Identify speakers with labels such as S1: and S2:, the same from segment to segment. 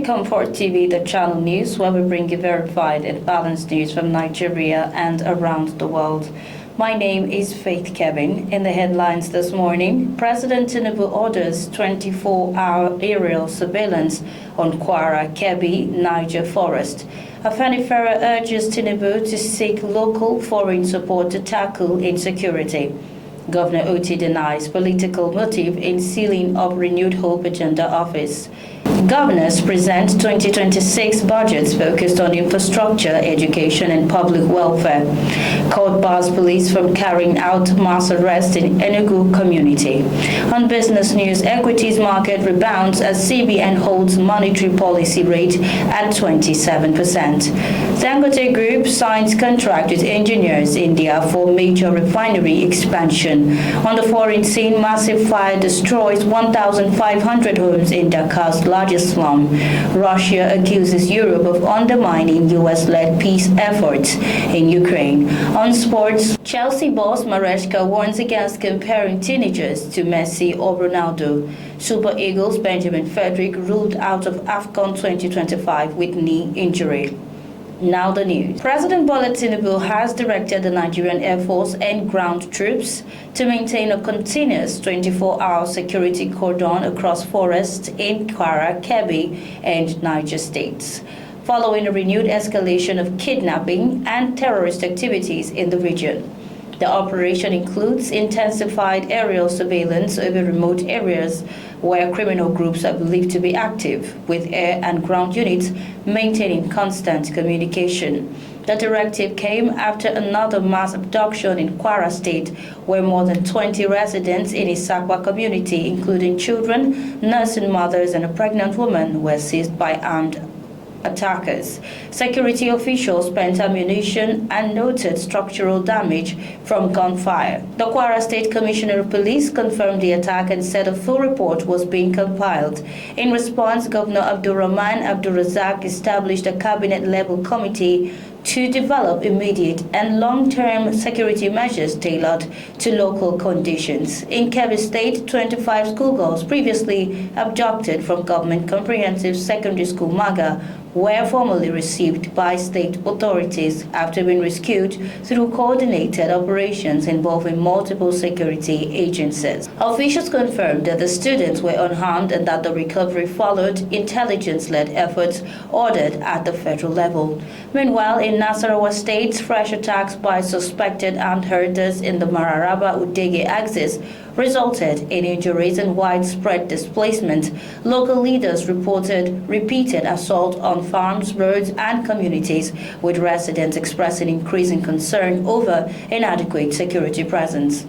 S1: to ComfortTV.channel news, where we bring you verified and balanced news from Nigeria and around the world. My name is Faith Kevin. In the headlines this morning, President.Tinubu orders 24-hour aerial surveillance on Kwara, Kebbi, Niger forest. Afenifere urges Tinubu to seek local foreign support to tackle insecurity. Governor Otti denies political motive in sealing of Renewed Hope Agenda office. Governors present 2026 budgets focused on infrastructure, education, and public welfare. Court bars police from carrying out mass arrests in Enugu community. On business news, equities market rebounds as CBN holds monetary policy rate at 27%. Dangote Group signs contract with engineers India for major refinery expansion. On the foreign scene, massive fire destroys 1,500 homes in Dakar's largest slum. Russia accuses Europe of undermining US-led peace efforts in Ukraine. On sports, Chelsea boss Maresca warns against comparing teenagers to Messi or Ronaldo. Super Eagles Benjamin Frederick ruled out of AFCON 2025 with knee injury. Now the news. President Tinubu has directed the Nigerian Air Force and ground troops to maintain a continuous 24-hour security cordon across forests in Kwara, Kebbi, and Niger states, following a renewed escalation of kidnapping and terrorist activities in the region. The operation includes intensified aerial surveillance over remote areas where criminal groups are believed to be active, with air and ground units maintaining constant communication. The directive came after another mass abduction in Kwara State, where more than 20 residents in Isakwa community, including children, nursing mothers, and a pregnant woman, were seized by armed attackers. Security officials spent ammunition and noted structural damage from gunfire. The Kwara State Commissioner of Police confirmed the attack and said a full report was being compiled. In response, Governor Abdulrahman Abdulrazak established a cabinet-level committee to develop immediate and long-term security measures tailored to local conditions. In Kebbi State, 25 schoolgirls previously abducted from Government Comprehensive Secondary School Maga were formally received by state authorities after being rescued through coordinated operations involving multiple security agencies. Officials confirmed that the students were unharmed and that the recovery followed intelligence-led efforts ordered at the federal level. Meanwhile, in Nasarawa State, fresh attacks by suspected armed herders in the Mararaba-Udege axis resulted in injuries and widespread displacement. Local leaders reported repeated assault on farms, roads, and communities, with residents expressing increasing concern over inadequate security presence.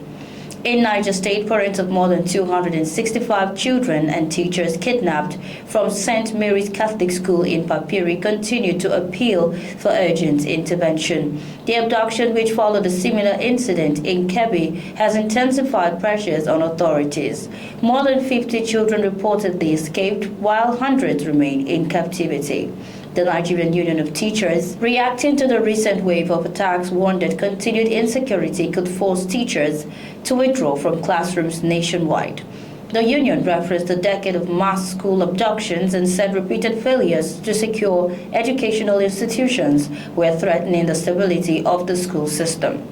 S1: In Niger State, parents of more than 265 children and teachers kidnapped from St. Mary's Catholic School in Papiri continue to appeal for urgent intervention. The abduction, which followed a similar incident in Kebbi, has intensified pressures on authorities. More than 50 children reportedly escaped, while hundreds remain in captivity. The Nigerian Union of Teachers, reacting to the recent wave of attacks, warned that continued insecurity could force teachers to withdraw from classrooms nationwide. The union referenced a decade of mass school abductions and said repeated failures to secure educational institutions were threatening the stability of the school system.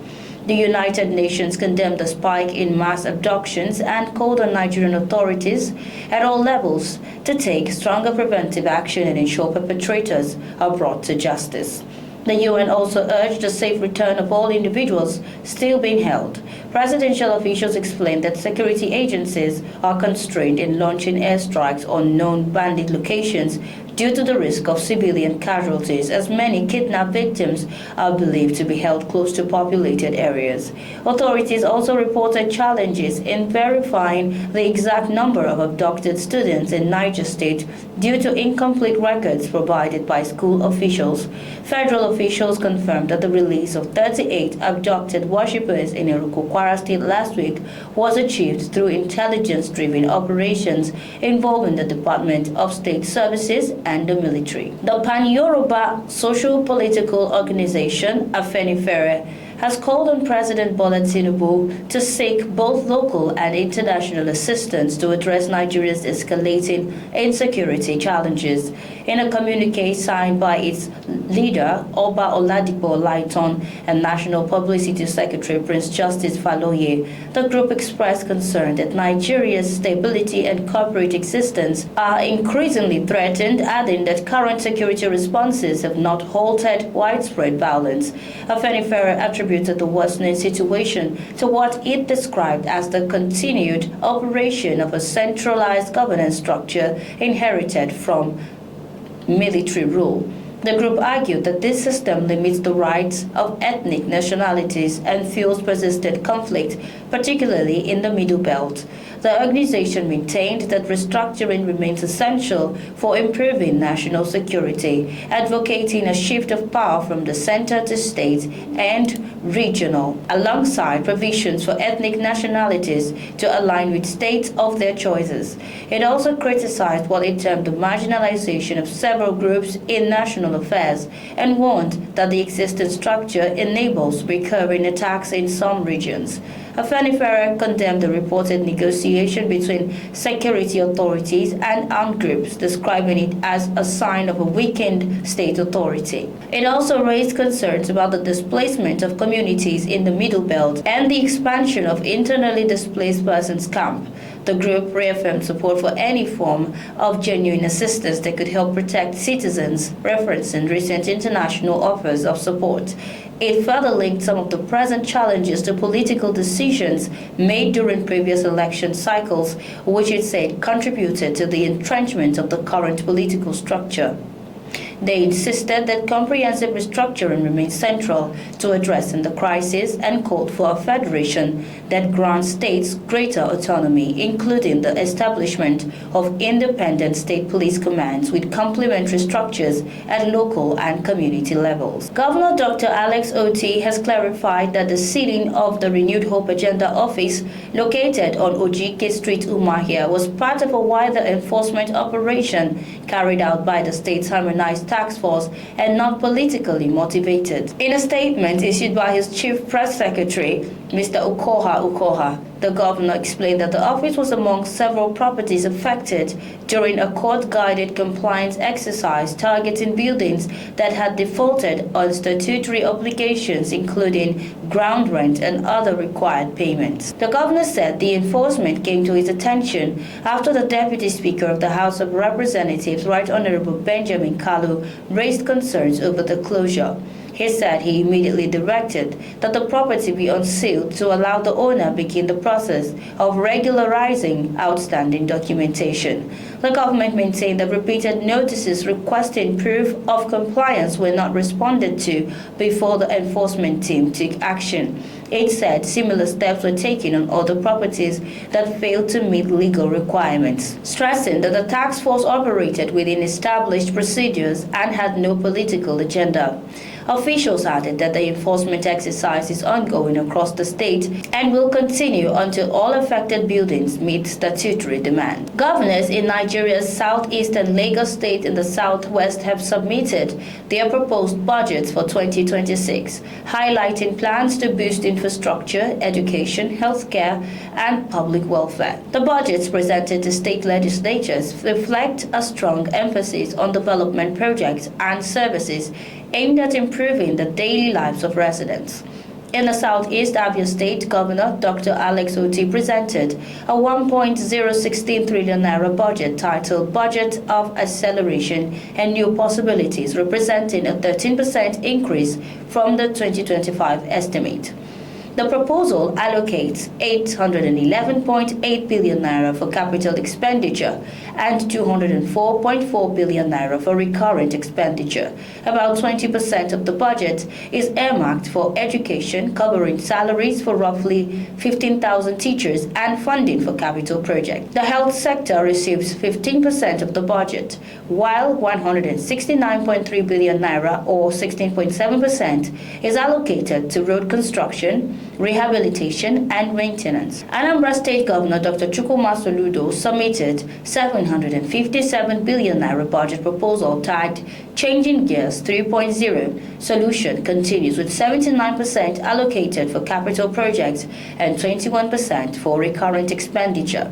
S1: The United Nations condemned the spike in mass abductions and called on Nigerian authorities at all levels to take stronger preventive action and ensure perpetrators are brought to justice. The UN also urged the safe return of all individuals still being held. Presidential officials explained that security agencies are constrained in launching airstrikes on known bandit locations due to the risk of civilian casualties, as many kidnapped victims are believed to be held close to populated areas. Authorities also reported challenges in verifying the exact number of abducted students in Niger State due to incomplete records provided by school officials. Federal officials confirmed that the release of 38 abducted worshippers in Kwara State last week was achieved through intelligence-driven operations involving the Department of State Services and the military. The Pan-Yoruba social political organization, Afenifere, has called on President Tinubu to seek both local and international assistance to address Nigeria's escalating insecurity challenges. In a communique signed by its leader, Oba Oladipo Olaitan, and National Publicity Secretary Prince Justice Faloye, the group expressed concern that Nigeria's stability and corporate existence are increasingly threatened, adding that current security responses have not halted widespread violence. Afenifere attributed the worsening situation to what it described as the continued operation of a centralized governance structure inherited from military rule. The group argued that this system limits the rights of ethnic nationalities and fuels persistent conflict, particularly in the Middle Belt. The organization maintained that restructuring remains essential for improving national security, advocating a shift of power from the center to state and regional, alongside provisions for ethnic nationalities to align with states of their choices. It also criticized what it termed the marginalization of several groups in national affairs and warned that the existing structure enables recurring attacks in some regions. Afenifere condemned the reported negotiation between security authorities and armed groups, describing it as a sign of a weakened state authority. It also raised concerns about the displacement of communities in the Middle Belt and the expansion of internally displaced persons camp. The group reaffirmed support for any form of genuine assistance that could help protect citizens, referencing recent international offers of support. It further linked some of the present challenges to political decisions made during previous election cycles, which it said contributed to the entrenchment of the current political structure. They insisted that comprehensive restructuring remains central to addressing the crisis and called for a federation that grants states greater autonomy, including the establishment of independent state police commands with complementary structures at local and community levels. Governor Dr. Alex Otti has clarified that the sealing of the Renewed Hope Agenda office located on Ojike Street, Umuahia, was part of a wider enforcement operation carried out by the state's harmonized task force and not politically motivated. In a statement issued by his chief press secretary, Mr. Ukoha, the governor explained that the office was among several properties affected during a court-guided compliance exercise targeting buildings that had defaulted on statutory obligations, including ground rent and other required payments. The governor said the enforcement came to his attention after the Deputy Speaker of the House of Representatives, Right Honorable Benjamin Kalu, raised concerns over the closure. He said he immediately directed that the property be unsealed to allow the owner begin the process of regularizing outstanding documentation. The government maintained that repeated notices requesting proof of compliance were not responded to before the enforcement team took action. It said similar steps were taken on other properties that failed to meet legal requirements, stressing that the task force operated within established procedures and had no political agenda. Officials added that the enforcement exercise is ongoing across the state and will continue until all affected buildings meet statutory demand. Governors in Nigeria's southeast and Lagos State in the southwest have submitted their proposed budgets for 2026, highlighting plans to boost infrastructure, education, healthcare, and public welfare. The budgets presented to state legislatures reflect a strong emphasis on development projects and services aimed at improving the daily lives of residents. In the Southeast Abia State, Governor Dr. Alex Otti presented a 1.016 trillion naira budget titled Budget of Acceleration and New Possibilities, representing a 13% increase from the 2025 estimate. The proposal allocates 811.8 billion naira for capital expenditure and 204.4 billion naira for recurrent expenditure. About 20% of the budget is earmarked for education, covering salaries for roughly 15,000 teachers and funding for capital projects. The health sector receives 15% of the budget, while 169.3 billion naira or 16.7% is allocated to road construction, rehabilitation, and maintenance. Anambra State Governor Dr. Chukwuma submitted 757 billion naira budget proposal tagged Changing Gears 3.0. Solution continues with 79% allocated for capital projects and 21% for recurrent expenditure.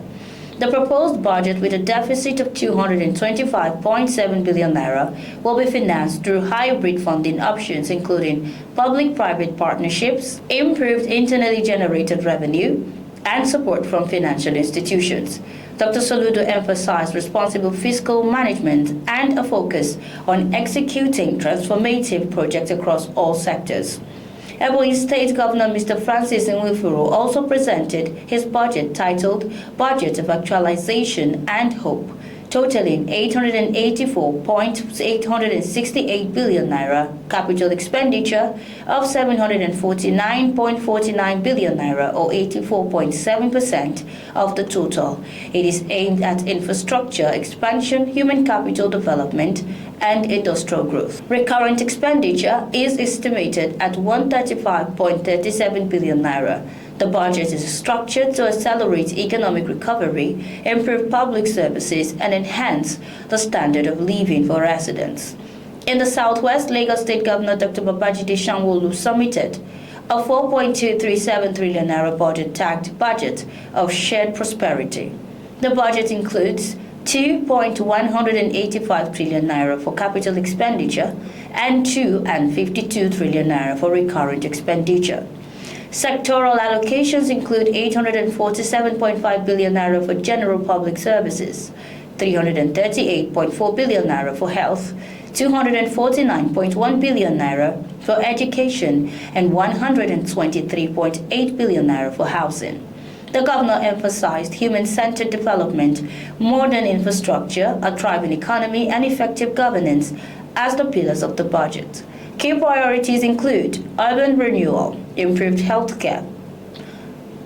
S1: The proposed budget, with a deficit of 225.7 billion naira, will be financed through hybrid funding options, including public-private partnerships, improved internally generated revenue, and support from financial institutions. Dr. Soludo emphasized responsible fiscal management and a focus on executing transformative projects across all sectors. Ebonyi State Governor Mr. Francis Nwifuru also presented his budget titled Budget of Actualization and Hope, totaling 884.868 billion naira, capital expenditure of 749.49 billion naira, or 84.7% of the total. It is aimed at infrastructure expansion, human capital development, and industrial growth. Recurrent expenditure is estimated at 135.37 billion naira. The budget is structured to accelerate economic recovery, improve public services, and enhance the standard of living for residents. In the Southwest, Lagos State Governor Dr. Babajide Sanwo-Olu submitted a 4.237 trillion naira budget tagged Budget of Shared Prosperity. The budget includes 2.185 trillion naira for capital expenditure and 2.52 trillion naira for recurrent expenditure. Sectoral allocations include 847.5 billion naira for general public services, 338.4 billion naira for health, 249.1 billion naira for education, and 123.8 billion naira for housing. The governor emphasized human-centered development, modern infrastructure, a thriving economy, and effective governance as the pillars of the budget. Key priorities include urban renewal, improved healthcare,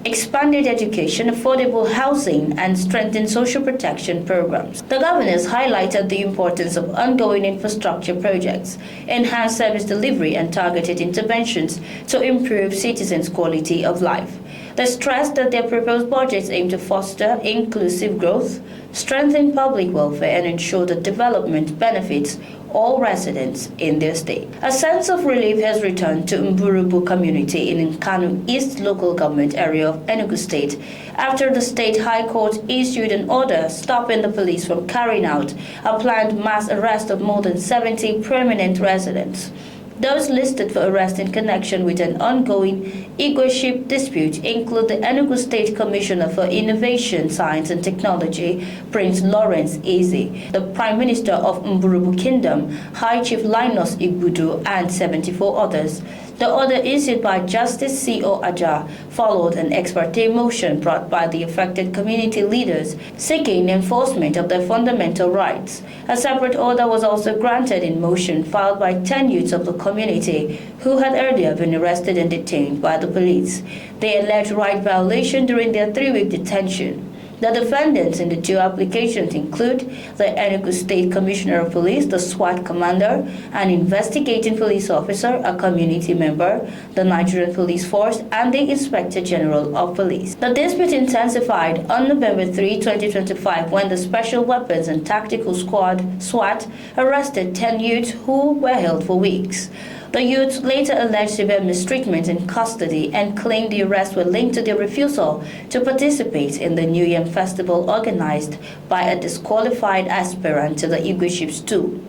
S1: expanded education, affordable housing, and strengthened social protection programs. The governors highlighted the importance of ongoing infrastructure projects, enhanced service delivery, and targeted interventions to improve citizens' quality of life. They stressed that their proposed budgets aim to foster inclusive growth, strengthen public welfare, and ensure that development benefits all residents in their state. A sense of relief has returned to Mburubu community in Nkanu East local government area of Enugu State after the State High Court issued an order stopping the police from carrying out a planned mass arrest of more than 70 permanent residents. Those listed for arrest in connection with an ongoing egoship dispute include the Enugu State Commissioner for Innovation, Science and Technology, Prince Lawrence Eze, the Prime Minister of Mburubu Kingdom, High Chief Linus Igbudu, and 74 others. The order issued by Justice C.O. Aja followed an ex parte motion brought by the affected community leaders seeking enforcement of their fundamental rights. A separate order was also granted in motion filed by 10 youths of the community who had earlier been arrested and detained by the police. They alleged right violation during their 3-week detention. The defendants in the two applications include the Enugu State Commissioner of Police, the SWAT commander, an investigating police officer, a community member, the Nigerian Police Force, and the Inspector General of Police. The dispute intensified on November 3, 2025, when the Special Weapons and Tactical Squad, SWAT, arrested 10 youths who were held for weeks. The youths later alleged severe mistreatment in custody and claimed the arrests were linked to their refusal to participate in the New Yam Festival organized by a disqualified aspirant to the Igwe Chiefs too.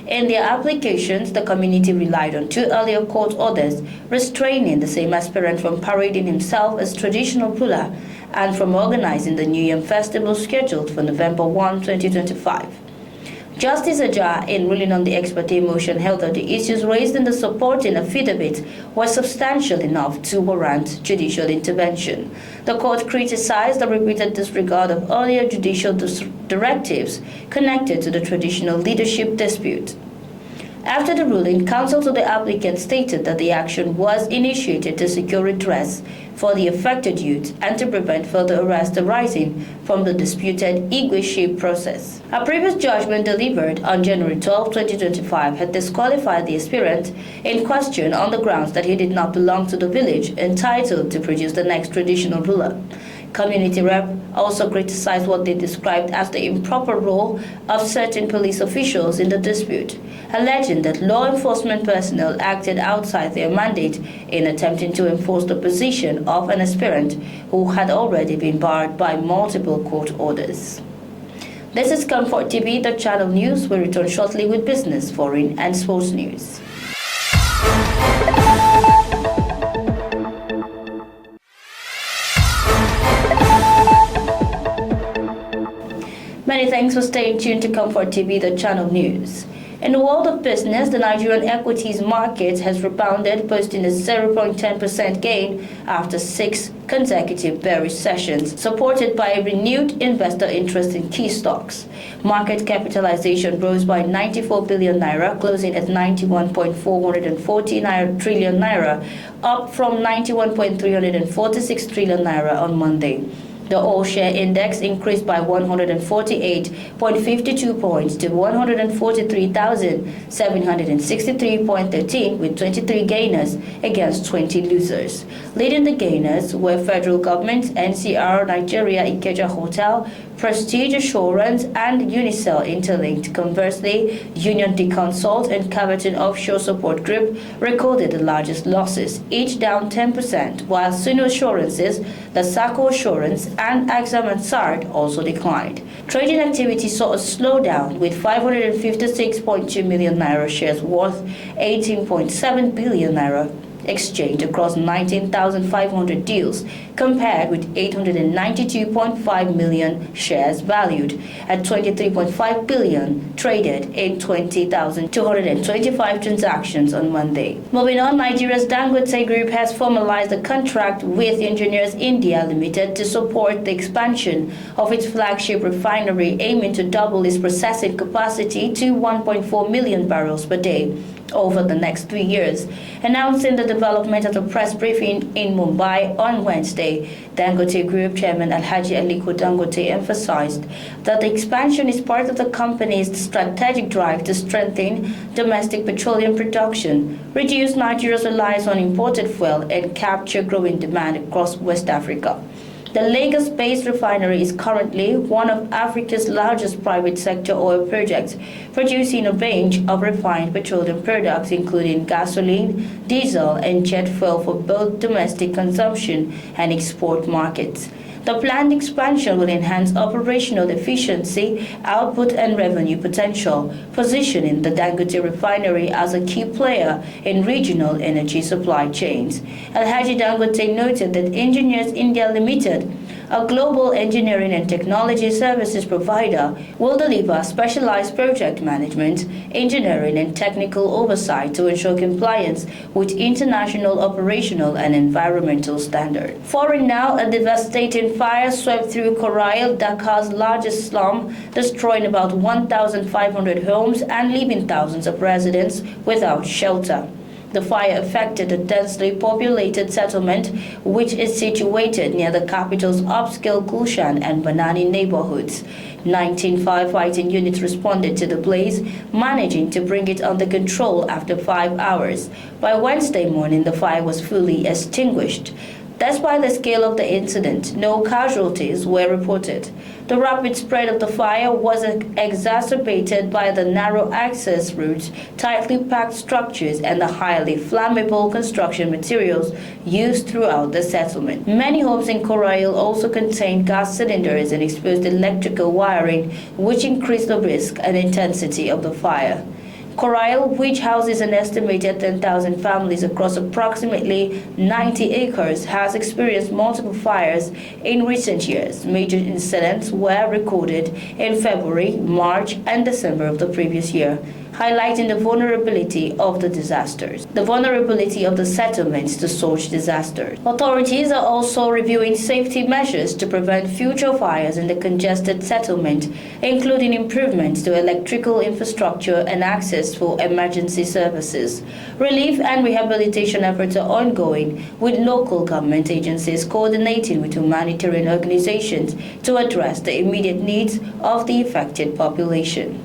S1: In their applications, the community relied on 2 earlier court orders restraining the same aspirant from parading himself as traditional ruler and from organizing the New Yam Festival scheduled for November 1, 2025. Justice Aja, in ruling on the ex parte motion, held that the issues raised in the supporting affidavit were substantial enough to warrant judicial intervention. The court criticized the repeated disregard of earlier judicial directives connected to the traditional leadership dispute. After the ruling, counsel to the applicant stated that the action was initiated to secure redress for the affected youth and to prevent further arrests arising from the disputed Igwe process. A previous judgment delivered on January 12, 2025 had disqualified the aspirant in question on the grounds that he did not belong to the village entitled to produce the next traditional ruler. Community rep also criticized what they described as the improper role of certain police officials in the dispute, alleging that law enforcement personnel acted outside their mandate in attempting to enforce the position of an aspirant who had already been barred by multiple court orders. This is ComfortTV.channel news. We return shortly with business, foreign and sports news. Many thanks for staying tuned to ComfortTV.channel news. In the world of business, the Nigerian equities market has rebounded, posting a 0.10% gain after 6 consecutive bearish sessions, supported by a renewed investor interest in key stocks. Market capitalization rose by 94 billion naira, closing at 91.440 trillion naira, up from 91.346 trillion naira on Monday. The all-share index increased by 148.52 points to 143,763.13 with 23 gainers against 20 losers. Leading the gainers were federal government, NCR, Nigeria, Ikeja Hotel, Prestige Assurance, and Unicel Interlinked. Conversely, Union Deconsult and Caverton Offshore Support Group recorded the largest losses, each down 10%, while Suno Assurances, the Sako Assurance, and Axam and SARD also declined. Trading activity saw a slowdown, with 556.2 million naira shares worth 18.7 billion naira exchanged across 19,500 deals, compared with 892.5 million shares valued at 23.5 billion traded in 20,225 transactions on Monday. Moving on, Nigeria's Dangote Group has formalized a contract with Engineers India Limited to support the expansion of its flagship refinery, aiming to double its processing capacity to 1.4 million barrels per day over the next 3 years. Announcing the development at a press briefing in Mumbai on Wednesday, Dangote Group Chairman Alhaji Aliko Dangote emphasized that the expansion is part of the company's strategic drive to strengthen domestic petroleum production, reduce Nigeria's reliance on imported fuel, and capture growing demand across West Africa. The Lagos-based refinery is currently one of Africa's largest private sector oil projects, producing a range of refined petroleum products including gasoline, diesel, and jet fuel for both domestic consumption and export markets. The planned expansion will enhance operational efficiency, output, and revenue potential, positioning the Dangote refinery as a key player in regional energy supply chains. Alhaji Dangote noted that Engineers India Limited, a global engineering and technology services provider, will deliver specialized project management, engineering, and technical oversight to ensure compliance with international operational and environmental standards. Foreign now, a devastating fire swept through Korail, Dakar's largest slum, destroying about 1,500 homes and leaving thousands of residents without shelter. The fire affected a densely populated settlement, which is situated near the capital's upscale Gulshan and Banani neighborhoods. 19 firefighting units responded to the blaze, managing to bring it under control after 5 hours. By Wednesday morning, the fire was fully extinguished. Despite the scale of the incident, no casualties were reported. The rapid spread of the fire was exacerbated by the narrow access routes, tightly packed structures, and the highly flammable construction materials used throughout the settlement. Many homes in Korail also contained gas cylinders and exposed electrical wiring, which increased the risk and intensity of the fire. Korail, which houses an estimated 10,000 families across approximately 90 acres, has experienced multiple fires in recent years. Major incidents were recorded in February, March, and December of the previous year. highlighting the vulnerability of the disasters, the vulnerability of the settlements to such disasters. Authorities are also reviewing safety measures to prevent future fires in the congested settlement, including improvements to electrical infrastructure and access for emergency services. Relief and rehabilitation efforts are ongoing, with local government agencies coordinating with humanitarian organizations to address the immediate needs of the affected population.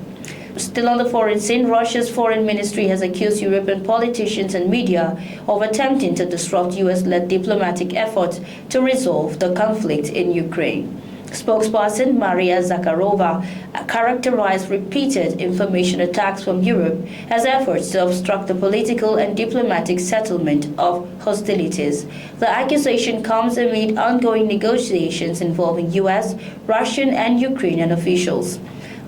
S1: Still on the foreign scene, Russia's foreign ministry has accused European politicians and media of attempting to disrupt U.S.-led diplomatic efforts to resolve the conflict in Ukraine. Spokesperson Maria Zakharova characterized repeated information attacks from Europe as efforts to obstruct the political and diplomatic settlement of hostilities. The accusation comes amid ongoing negotiations involving U.S., Russian, and Ukrainian officials.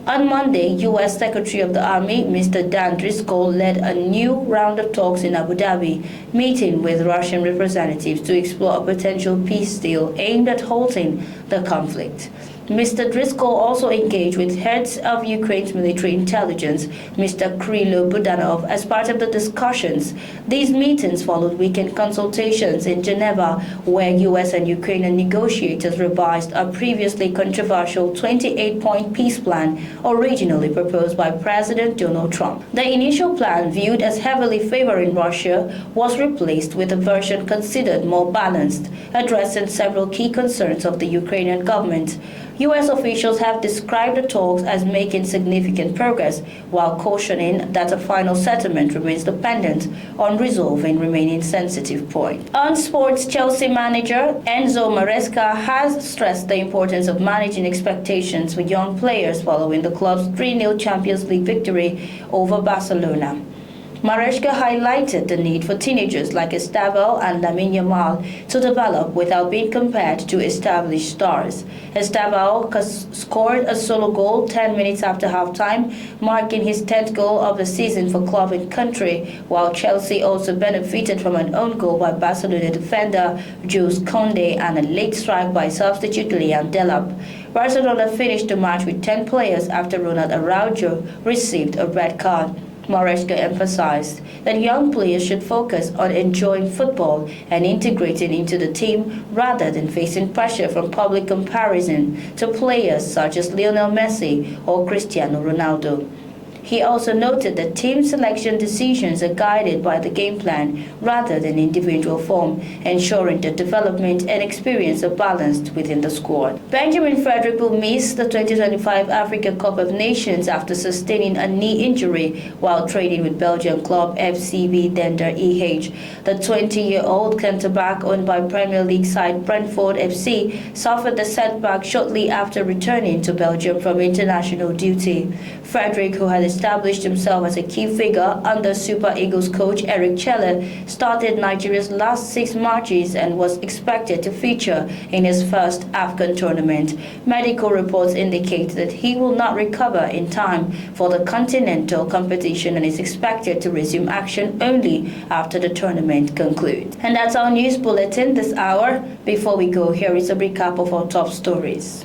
S1: On Monday, U.S. Secretary of the Army, Mr. Dan Driscoll, led a new round of talks in Abu Dhabi, meeting with Russian representatives to explore a potential peace deal aimed at halting the conflict. Mr. Driscoll also engaged with heads of Ukraine's military intelligence, Mr. Kirilo Budanov, as part of the discussions. These meetings followed weekend consultations in Geneva, where U.S. and Ukrainian negotiators revised a previously controversial 28-point peace plan originally proposed by President Donald Trump. The initial plan, viewed as heavily favoring Russia, was replaced with a version considered more balanced, addressing several key concerns of the Ukrainian government. U.S. officials have described the talks as making significant progress, while cautioning that a final settlement remains dependent on resolving remaining sensitive points. On sports, Chelsea manager Enzo Maresca has stressed the importance of managing expectations for young players following the club's 3-0 Champions League victory over Barcelona. Maresca highlighted the need for teenagers like Estevao and Lamine Yamal to develop without being compared to established stars. Estevao scored a solo goal 10 minutes after halftime, marking his 10th goal of the season for club and country, while Chelsea also benefited from an own goal by Barcelona defender Jules Koundé and a late strike by substitute Liam Delap. Barcelona finished the match with 10 players after Ronald Araujo received a red card. Maresca emphasized that young players should focus on enjoying football and integrating into the team rather than facing pressure from public comparison to players such as Lionel Messi or Cristiano Ronaldo. He also noted that team selection decisions are guided by the game plan rather than individual form, ensuring that development and experience are balanced within the squad. Benjamin Frederick will miss the 2025 Africa Cup of Nations after sustaining a knee injury while training with Belgian club FCB Dender EH. The 20-year-old centre-back owned by Premier League side Brentford FC suffered the setback shortly after returning to Belgium from international duty. Frederick, who had established himself as a key figure under Super Eagles coach Eric Chelle, started Nigeria's last 6 matches and was expected to feature in his first AFCON tournament. Medical reports indicate that he will not recover in time for the continental competition and is expected to resume action only after the tournament concludes. And that's our news bulletin this hour. Before we go, here is a recap of our top stories.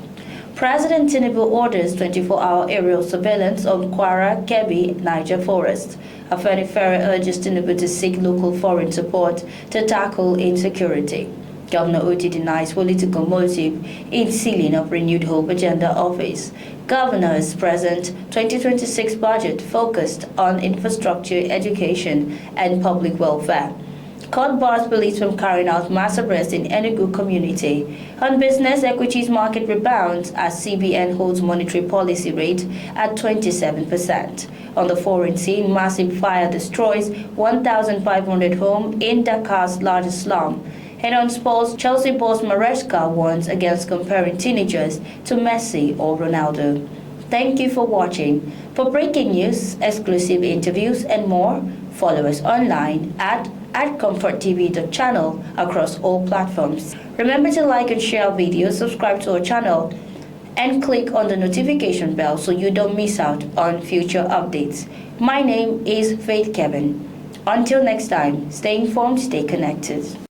S1: President Tinubu orders 24-hour aerial surveillance on Kwara, Kebbi, Niger forests. Afenifere urges Tinubu to seek local foreign support to tackle insecurity. Governor Otti denies political motive in sealing of renewed Hope Agenda office. Governor's present 2026 budget focused on infrastructure, education, and public welfare. Court bars police from carrying out mass arrests in Enugu community. On business, equities market rebounds as CBN holds monetary policy rate at 27%. On the foreign scene, massive fire destroys 1,500 homes in Dakar's largest slum. And on sports, Chelsea boss Maresca warns against comparing teenagers to Messi or Ronaldo. Thank you for watching. For breaking news, exclusive interviews, and more, follow us online at ComfortTV.channel across all platforms. Remember to like and share our videos, subscribe to our channel, and click on the notification bell so you don't miss out on future updates. My name is Faith Kevin. Until next time, stay informed, stay connected.